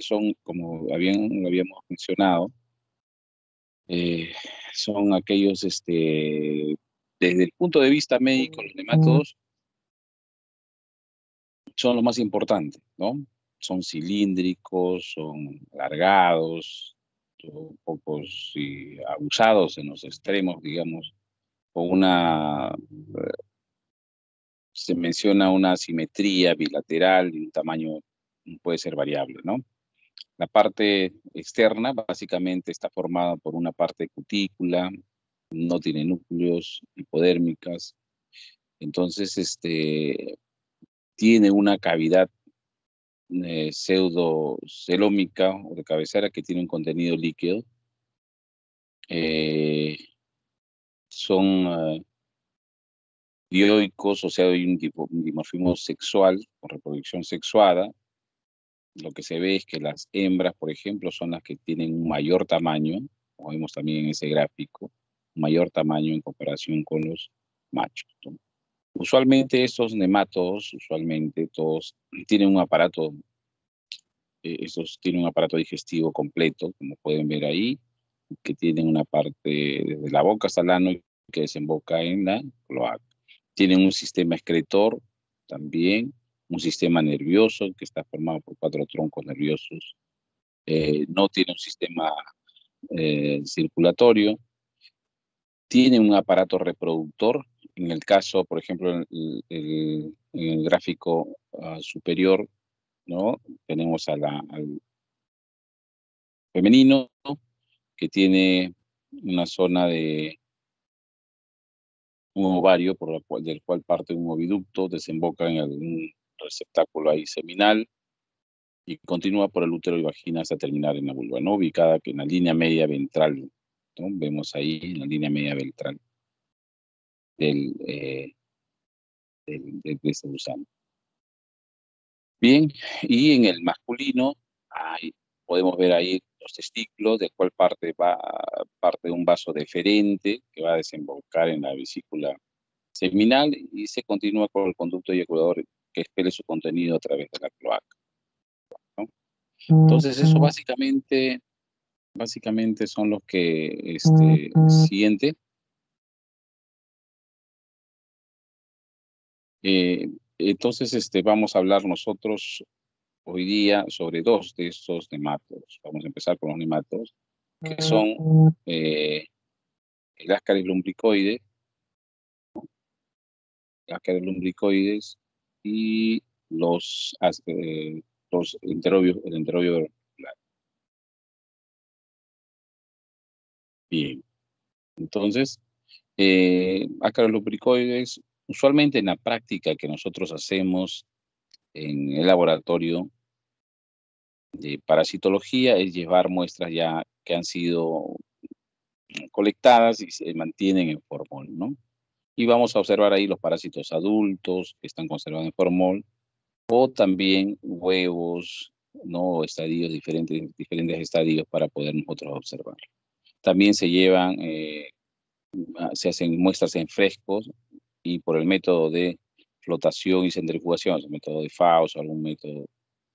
son, como lo habíamos mencionado, eh, son aquellos, desde el punto de vista médico, los nematodos son los más importantes, ¿no? Son cilíndricos, son alargados, son un poco sí, abusados en los extremos, digamos, con se menciona una simetría bilateral y un tamaño puede ser variable, ¿no? La parte externa básicamente está formada por una parte de cutícula, no tiene núcleos hipodérmicas, entonces tiene una cavidad pseudocelómica o de cabecera que tiene un contenido líquido. Eh, son dioicos, o sea, hay un dimorfismo sexual o reproducción sexuada. Lo que se ve es que las hembras, por ejemplo, son las que tienen un mayor tamaño, como vemos también en ese gráfico, un mayor tamaño en comparación con los machos, ¿no? Usualmente estos nematodos, usualmente todos tienen un aparato, estos tienen un aparato digestivo completo, como pueden ver ahí, que tienen una parte desde la boca hasta el ano que desemboca en la cloaca. Tienen un sistema excretor también, un sistema nervioso que está formado por 4 troncos nerviosos. No tiene un sistema circulatorio. Tiene un aparato reproductor. En el caso, por ejemplo, en el gráfico superior, ¿no? Tenemos al femenino que tiene una zona de un ovario del cual parte un oviducto, desemboca en algún receptáculo ahí seminal y continúa por el útero y vagina hasta terminar en la vulva, ¿no? Ubicada en la línea media ventral, ¿no? Vemos ahí en la línea media ventral del, de este gusano. Bien, y en el masculino podemos ver ahí los testículos, del cual parte un vaso deferente que va a desembocar en la vesícula seminal y se continúa con el conducto eyaculador que expele su contenido a través de la cloaca, ¿no? Entonces eso básicamente son los que, siguiente. Entonces, vamos a hablar nosotros hoy día sobre dos de estos nematodos. Vamos a empezar con los nematodos, que son el Ascaris lumbricoides, y los enterobios, el enterobio vernacular. Bien, entonces, Ascaris lumbricoides, usualmente en la práctica que nosotros hacemos en el laboratorio de parasitología es llevar muestras ya que han sido colectadas y se mantienen en formol, ¿no? Y vamos a observar ahí los parásitos adultos que están conservados en formol, o también huevos, ¿no? Estadios, diferentes estadios para poder nosotros observar. También se hacen muestras en frescos y por el método de flotación y centrifugación, el método de Faust o algún método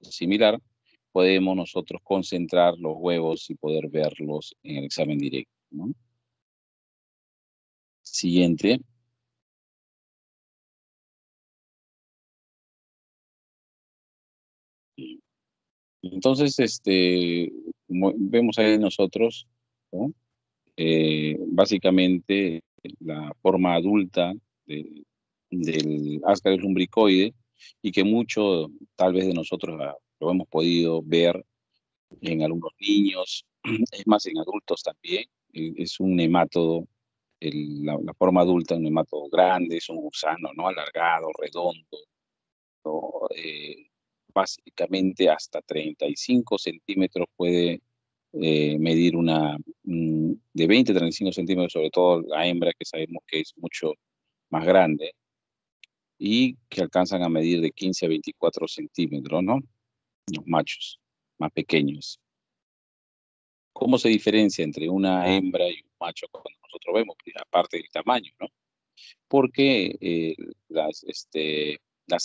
similar, podemos nosotros concentrar los huevos y poder verlos en el examen directo, ¿no? Siguiente. Entonces, como vemos ahí nosotros, ¿no? Básicamente la forma adulta del Ascaris lumbricoide y que mucho tal vez de nosotros lo hemos podido ver en algunos niños, es más en adultos también. Es un nemátodo, la forma adulta, un nemátodo grande, es un gusano, ¿no? Alargado, redondo, ¿no? Básicamente hasta 35 centímetros puede medir de 20 a 35 centímetros, sobre todo la hembra, que sabemos que es mucho más grande, y que alcanzan a medir de 15 a 24 centímetros, ¿no? Los machos más pequeños. ¿Cómo se diferencia entre una hembra y un macho cuando nosotros vemos? Pues, aparte del tamaño, ¿no? Porque las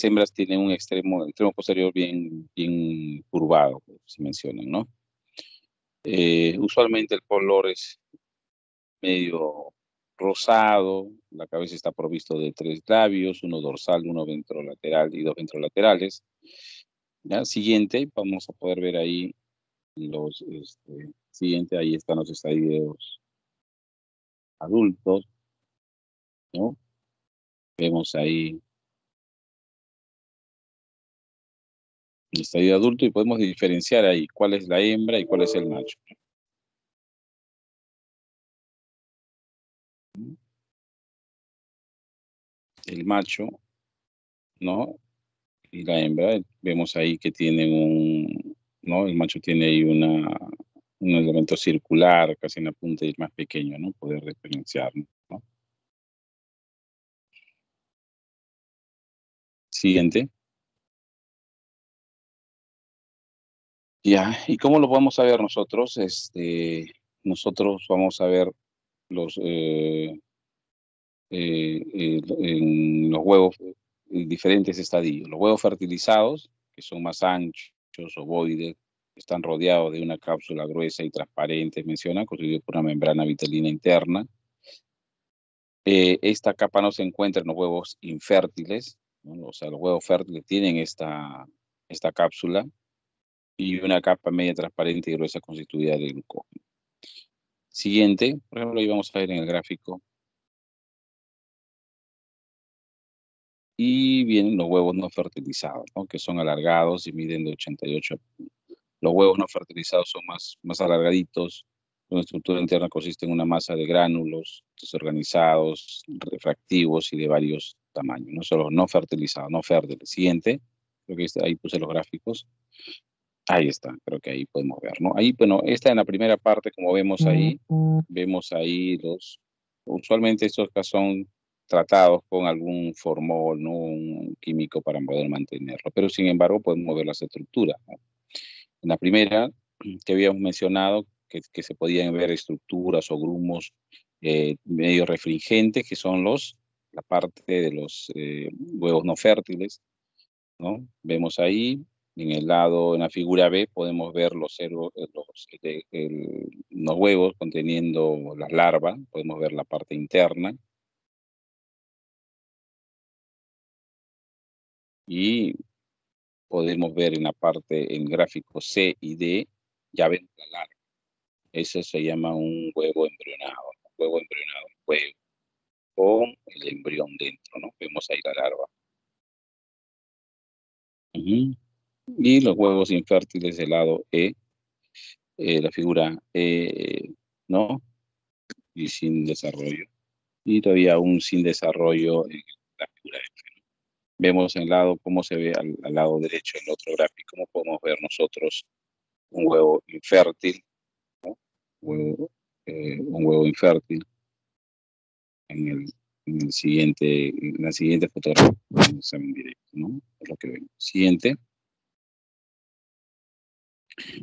hembras tienen el extremo posterior bien curvado, se mencionan, ¿no? Usualmente el color es medio rosado, la cabeza está provisto de 3 labios, uno dorsal, uno ventrolateral y 2 ventrolaterales. ¿Ya? Siguiente, vamos a poder ver ahí los, siguiente, ahí están los estadios adultos, ¿no? Vemos ahí el estadio adulto y podemos diferenciar ahí cuál es la hembra y cuál es el macho. El macho, ¿no? Y la hembra, vemos ahí que tienen ¿no? El macho tiene ahí un elemento circular, casi en la punta y es más pequeño, ¿no? Poder diferenciar, ¿no? Siguiente. Ya, ¿y cómo lo vamos a ver nosotros? Nosotros vamos a ver los, en los huevos diferentes estadios. Los huevos fertilizados, que son más anchos, ovoides, están rodeados de una cápsula gruesa y transparente, menciona, constituido por una membrana vitalina interna. Esta capa no se encuentra en los huevos infértiles, ¿no? O sea, los huevos fértiles tienen esta cápsula y una capa media transparente y gruesa constituida de glucógeno. Siguiente, por ejemplo, ahí vamos a ver en el gráfico. Y vienen los huevos no fertilizados, ¿no? Que son alargados y miden de 88. Los huevos no fertilizados son más alargaditos. Su estructura interna consiste en una masa de gránulos desorganizados, refractivos y de varios tamaños. No solo no fertilizados, no fértiles. Siguiente, creo que ahí puse los gráficos. Ahí está, creo que ahí podemos ver, ¿no? Ahí, bueno, esta en la primera parte, como vemos ahí usualmente estos que son tratados con algún formol, ¿no? Un químico para poder mantenerlo, pero sin embargo podemos ver las estructuras, ¿no? En la primera, que habíamos mencionado, que se podían ver estructuras o grumos medio refringentes, que son la parte de los huevos no fértiles, ¿no? Vemos ahí, en la figura B, podemos ver los huevos conteniendo las larvas, podemos ver la parte interna. Y podemos ver en la parte, en gráfico C y D, ya vemos la larva. Eso se llama un huevo embrionado, un huevo con el embrión dentro, ¿no? Vemos ahí la larva. Ujú. Y los huevos infértiles del lado E, la figura E, ¿no? Y sin desarrollo. Y todavía aún sin desarrollo en la figura F. Vemos en el lado, cómo se ve al lado derecho en el otro gráfico, cómo podemos ver nosotros un huevo infértil, ¿no? Un huevo infértil en en la siguiente fotografía, en examen directo, ¿no? Es lo que vemos. Siguiente.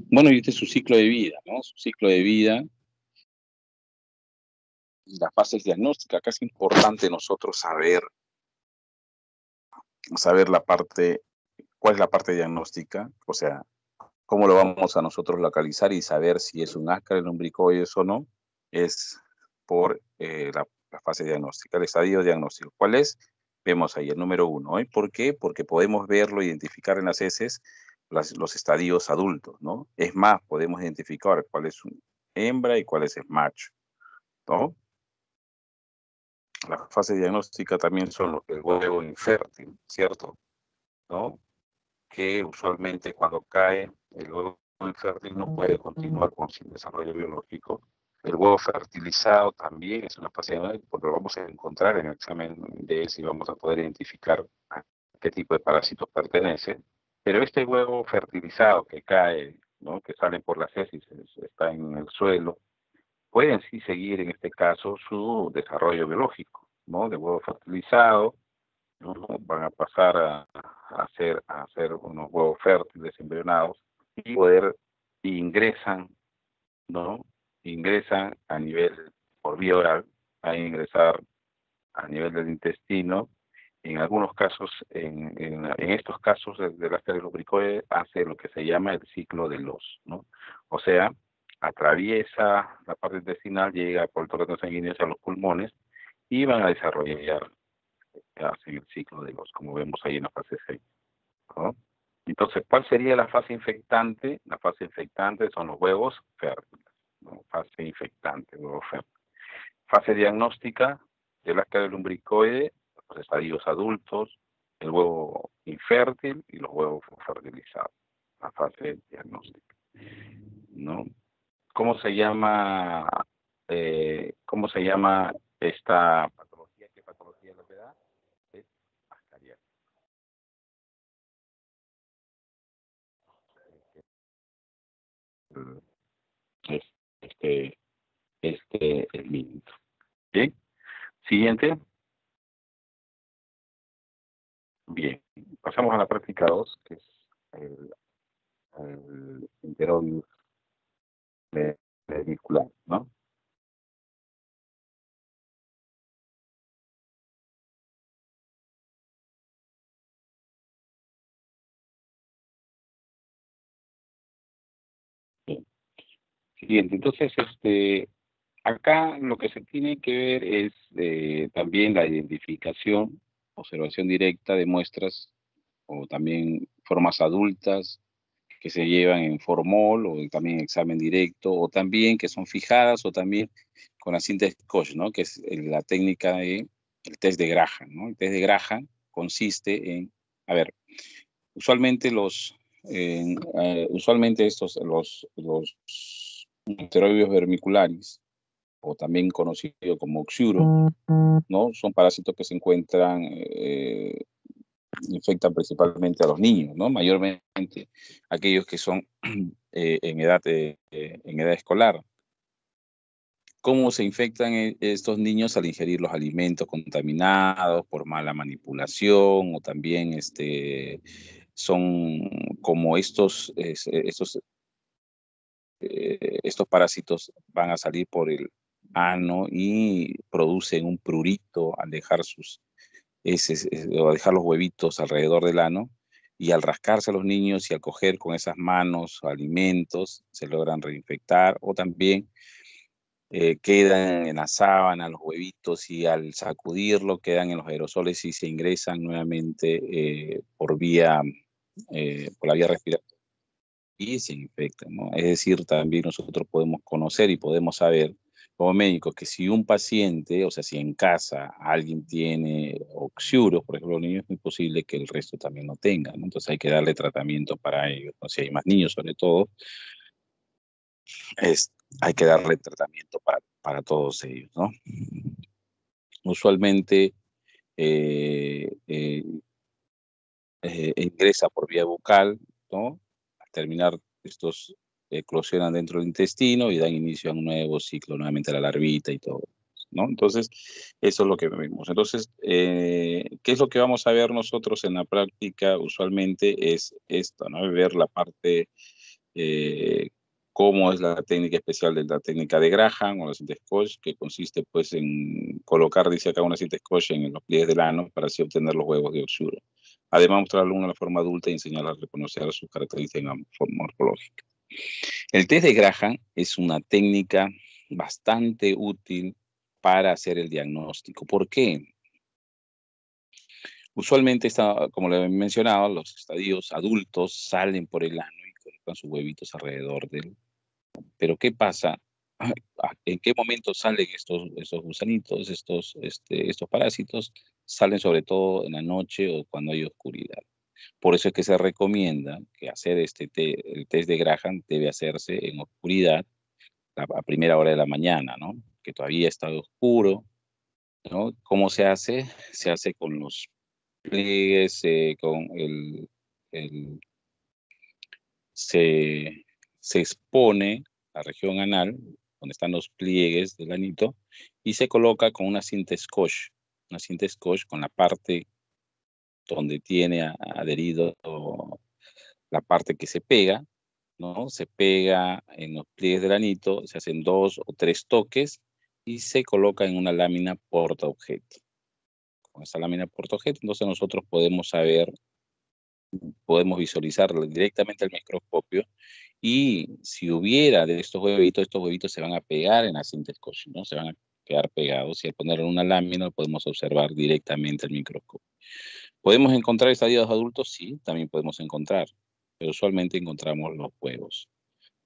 Bueno, y este es su ciclo de vida, ¿no? Su ciclo de vida y las fases diagnósticas. Acá es importante nosotros saber cuál es la parte diagnóstica, o sea, cómo lo vamos a nosotros localizar y saber si es un Ascaris lumbricoides o no, es por la fase diagnóstica, el estadio diagnóstico. ¿Cuál es? Vemos ahí el número 1. ¿Eh? ¿Por qué? Porque podemos verlo, identificar en las heces los estadios adultos, ¿no? Es más, podemos identificar cuál es una hembra y cuál es el macho, ¿no? La fase diagnóstica también son el huevo infértil, ¿cierto? ¿No? Que usualmente cuando cae el huevo infértil no puede continuar con su desarrollo biológico. El huevo fertilizado también es una fase porque lo vamos a encontrar en el examen de ese y vamos a poder identificar a qué tipo de parásitos pertenece. Pero este huevo fertilizado que cae, ¿no? Que sale por las heces, está en el suelo, pueden sí seguir en este caso su desarrollo biológico, ¿no? De huevo fertilizado, ¿no? Van a pasar a hacer unos huevos fértiles embrionados y ingresan, ¿no? Ingresan a nivel por vía oral, a ingresar a nivel del intestino En algunos casos, en estos casos, el ácido lubricoide hace lo que se llama el ciclo de Loos, ¿no? O sea, atraviesa la parte intestinal, llega por el torrente sanguíneo a los pulmones y van a desarrollar, hacen el ciclo de Loos, como vemos ahí en la fase 6, ¿no? Entonces, ¿cuál sería la fase infectante? La fase infectante son los huevos fértiles, ¿no? Fase infectante, huevos fértiles. Fase diagnóstica del ácaro lumbricoide, los estadios adultos, el huevo infértil y los huevos fertilizados. La fase diagnóstica, ¿no? ¿Cómo se llama, esta patología? ¿Qué patología lo que da? Es ascariasis. Es este, el minuto. ¿Bien? Siguiente. Bien. Pasamos a la práctica 2, que es el enterobius vermicular, ¿no? Bien. Siguiente. Entonces, acá lo que se tiene que ver es también la identificación, observación directa de muestras o también formas adultas que se llevan en formol o también examen directo o también que son fijadas o también con la cinta Scotch, ¿no? Que es la técnica de el test de Graham, ¿no? El test de Graham consiste en, a ver, usualmente usualmente los enterobios vermiculares o también conocido como oxiuro, ¿no? Son parásitos que se encuentran, infectan principalmente a los niños, ¿no? Mayormente aquellos que son en edad escolar. ¿Cómo se infectan estos niños al ingerir los alimentos contaminados por mala manipulación o también son como estos parásitos van a salir por el ano y producen un prurito al dejar o dejar los huevitos alrededor del ano, y al rascarse a los niños y al coger con esas manos alimentos, se logran reinfectar, o también quedan en la sábana los huevitos y al sacudirlo quedan en los aerosoles y se ingresan nuevamente por la vía respiratoria y se infectan, ¿no? Es decir, también nosotros podemos conocer y podemos saber como médicos que si un paciente, o sea, si en casa alguien tiene oxiuros, por ejemplo, los niños, es muy posible que el resto también no tengan, ¿no? Entonces hay que darle tratamiento para ellos, ¿no? Si hay más niños, sobre todo, es, hay que darle tratamiento para todos ellos, ¿no? Usualmente eh, eh, ingresa por vía bucal, ¿no? Al terminar, estos eclosionan dentro del intestino y dan inicio a un nuevo ciclo, nuevamente la larvita y todo, ¿no? Entonces, eso es lo que vemos. Entonces, ¿qué es lo que vamos a ver nosotros en la práctica? Usualmente es esto, ¿no? Ver la parte, cómo es la técnica especial de la técnica de Graham o la cinta Scotch, que consiste pues en colocar, dice acá, una cinta Scotch en los pliegues del ano para así obtener los huevos de Oxuro. Además, mostrar al alumno la forma adulta y enseñarle a reconocer sus características morfológicas. El test de Graham es una técnica bastante útil para hacer el diagnóstico. ¿Por qué? Usualmente, como le he mencionado, los estadios adultos salen por el ano y colocan sus huevitos alrededor del. Pero ¿qué pasa? ¿En qué momento salen estos gusanitos, estos parásitos? Salen sobre todo en la noche o cuando hay oscuridad. Por eso es que se recomienda que hacer el test de Graham debe hacerse en oscuridad a primera hora de la mañana, ¿no? Que todavía está oscuro, ¿no? ¿Cómo se hace? Se hace con los pliegues, el- se, se expone la región anal, donde están los pliegues del anito, y se coloca con una cinta scotch con la parte donde tiene adherido la parte que se pega, ¿no? Se pega en los pliegues del anito, se hacen 2 o 3 toques y se coloca en una lámina porta objeto. con esta lámina portojet, entonces nosotros podemos saber, podemos visualizarlo directamente al microscopio, y si hubiera de estos huevitos se van a pegar en la cinta Scotch, ¿no? Se van a quedar pegados, y al ponerlo en una lámina lo podemos observar directamente al microscopio. ¿Podemos encontrar estadios adultos? Sí, también podemos encontrar, pero usualmente encontramos los huevos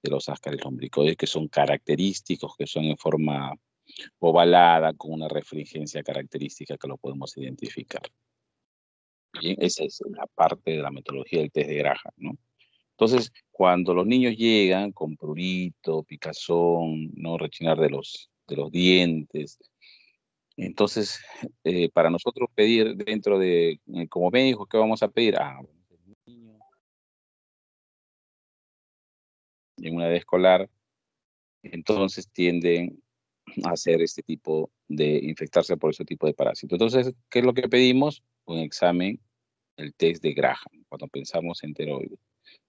de los Ascaris lumbricoides, que son característicos, que son en forma ovalada, con una refringencia característica que lo podemos identificar. Bien, esa es la parte de la metodología del test de Graham, ¿no? Entonces, cuando los niños llegan con prurito, picazón, no rechinar de los dientes, entonces, para nosotros pedir dentro de, como médicos, ¿qué vamos a pedir? Niño en una edad escolar, entonces tienden a hacer este tipo de infectarse por ese tipo de parásito. Entonces, ¿qué es lo que pedimos? Un examen, el test de Graham, cuando pensamos en tiroides,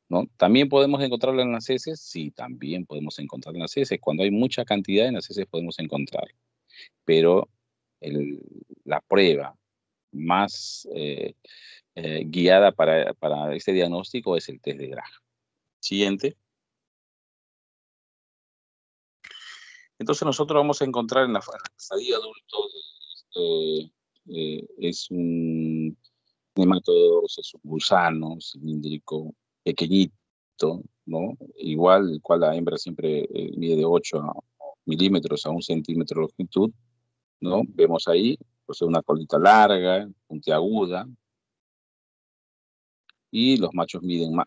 ¿no? ¿También podemos encontrarlo en las heces? Sí, también podemos encontrarlo en las heces. Cuando hay mucha cantidad en las heces podemos encontrar, pero el, la prueba más guiada para este diagnóstico es el test de Graham. Siguiente. Entonces nosotros vamos a encontrar en la estadía adulto, es un nematodo, es un gusano cilíndrico pequeñito, ¿no? Igual, el cual la hembra siempre mide de 8 milímetros a 1 centímetro de longitud, ¿no? Vemos ahí, posee una colita larga, puntiaguda, y los machos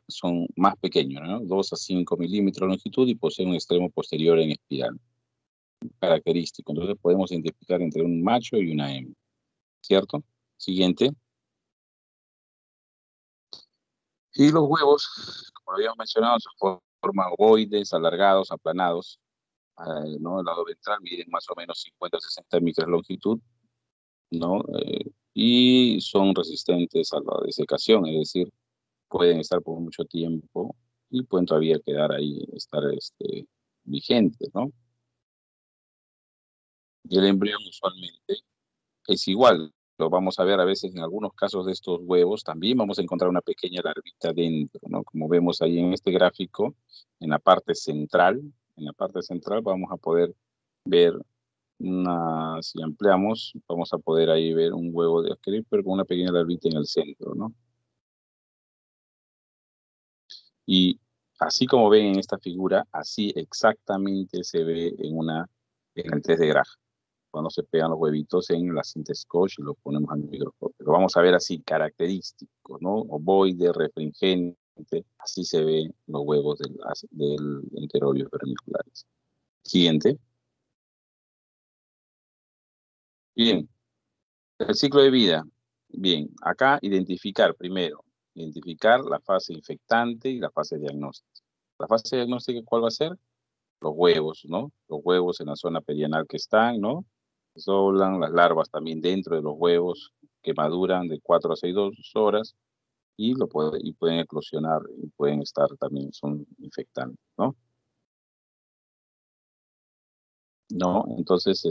son más pequeños, ¿no? 2 a 5 milímetros de longitud, y poseen un extremo posterior en espiral, característico. Entonces podemos identificar entre un macho y una hembra, ¿cierto? Siguiente. Y los huevos, como lo habíamos mencionado, se forman ovoides, alargados, aplanados, ¿no? El lado ventral miden más o menos 50 a 60 micras de longitud, ¿no? Y son resistentes a la desecación, es decir, pueden estar por mucho tiempo y pueden todavía quedar ahí, estar vigentes, ¿no? Y el embrión usualmente es igual. Lo vamos a ver a veces en algunos casos de estos huevos, también vamos a encontrar una pequeña larvita dentro, ¿no? Como vemos ahí en este gráfico, en la parte central vamos a poder ver si ampliamos, vamos a poder ahí ver un huevo de Creeper con una pequeña larvita en el centro, ¿no? Y así como ven en esta figura, así exactamente se ve en el test de Graham, cuando se pegan los huevitos en la cinta Scotch y lo ponemos al microscopio. Lo vamos a ver así, característico, ¿no? Ovoide, refringente, así se ven los huevos del Enterobius vermicularis. Siguiente. Bien, el ciclo de vida. Bien, acá identificar la fase infectante y la fase diagnóstica. La fase diagnóstica, ¿cuál va a ser? Los huevos, ¿no? Los huevos en la zona perianal que están, ¿no? Se doblan, las larvas también dentro de los huevos que maduran de 4 a 6 horas, y pueden eclosionar y pueden estar también, son infectantes, ¿no? ¿No? Entonces,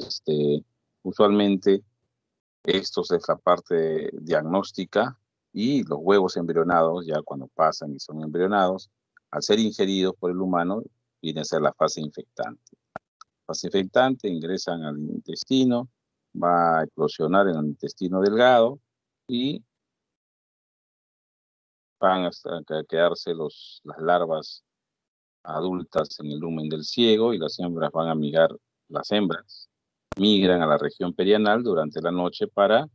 usualmente esto es la parte diagnóstica, y los huevos embrionados, ya cuando pasan y son embrionados, al ser ingeridos por el humano, viene a ser la fase infectante. Fase infectante, ingresan al intestino, va a eclosionar en el intestino delgado, y van a quedarse las larvas adultas en el lumen del ciego, y las hembras migran a la región perianal durante la noche para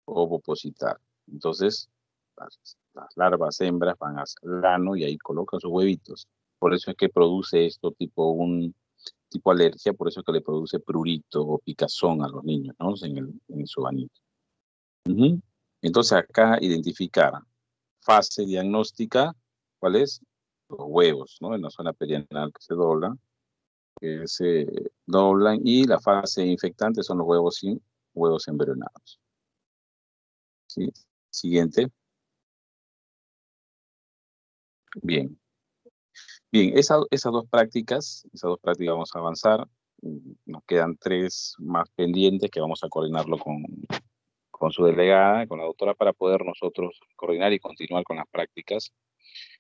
ovopositar. Entonces, las larvas hembras van hacia el grano y ahí colocan sus huevitos. Por eso es que produce esto un tipo alergia, por eso es que le produce prurito o picazón a los niños, ¿no? En su anillo. Entonces acá identificar fase diagnóstica, ¿cuál es? Los huevos, ¿no? En la zona perianal que se doblan, y la fase infectante son los huevos sin huevos embrionados. ¿Sí? Siguiente. Bien. Bien, esas dos prácticas vamos a avanzar. Nos quedan 3 más pendientes que vamos a coordinarlo con su delegada, con la doctora, para poder nosotros coordinar y continuar con las prácticas.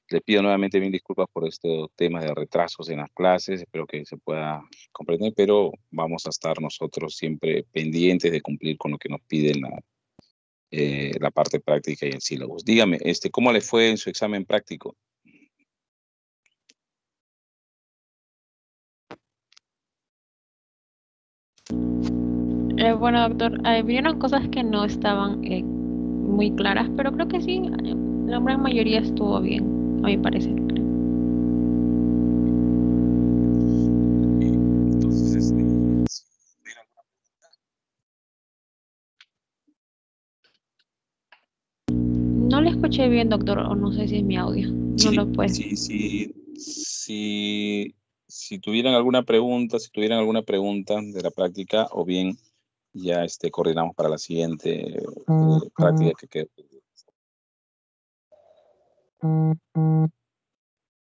Le pido nuevamente mil disculpas por estos temas de retrasos en las clases, espero que se pueda comprender, pero vamos a estar nosotros siempre pendientes de cumplir con lo que nos piden la parte práctica y el sílabus. Dígame, ¿cómo le fue en su examen práctico? Bueno, doctor, vieron cosas que no estaban muy claras, pero creo que sí, la gran mayoría estuvo bien, a mi parecer. Entonces, si hubiera alguna pregunta. No le escuché bien, doctor, o no sé si es mi audio. No Sí, lo puede. sí, sí, si tuvieran alguna pregunta, si tuvieran alguna pregunta de la práctica, o bien ya coordinamos para la siguiente práctica que quede.